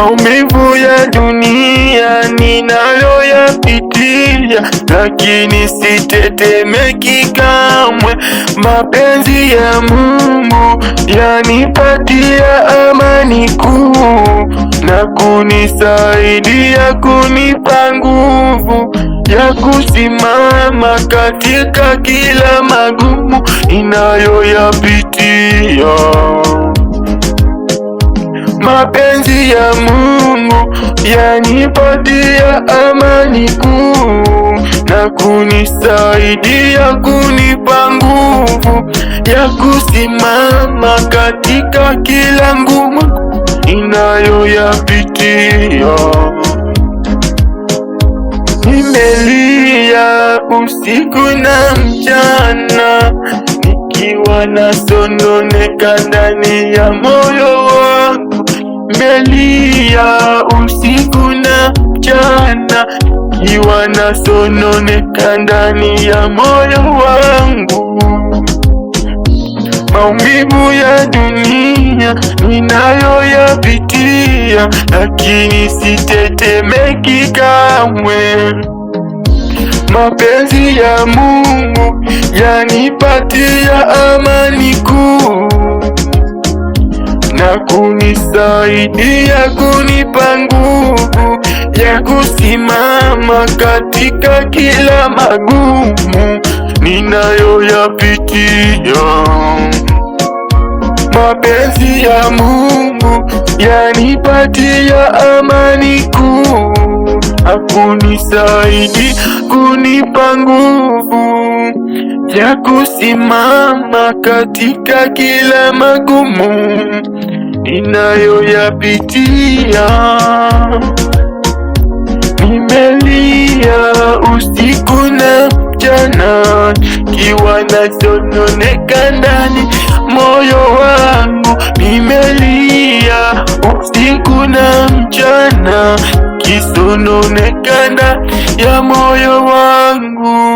Maumivu ya dunia ninayoyapitia, lakini sitetemeki kamwe. Mapenzi ya Mungu yanipatia amani kuu, na kunisaidia, kunipa nguvu ya kusimama katika kila magumu ninayoyapitia. Mapenzi ya Mungu yanipatia amani kuu, na kunisaidia, kunipa nguvu ya kusimama katika kila ngumu ninayoyapitia. Nimelia usiku na mchana, nikiwa nasononeka ndani ya moyo wangu. Nimelia usiku na mchana, nikiwa nasononeka ndani ya moyo wangu. Maumivu ya dunia ninayoyapitia, lakini sitetemeki kamwe. Mapenzi ya Mungu yanipatia amani kuu, na kunisaidia, kunipa nguvu ya kusimama katika kila magumu ninayoyapitia. Mapenzi ya Mungu yanipatia amani kuu, akunisaidia, kunipa nguvu ya kusimama katika kila magumu ninayoyapitia. Nimelia usiku na mchana, kiwa nasononeka ndani moyo wangu. Nimelia usiku na mchana, kisononeka ndani ya moyo wangu.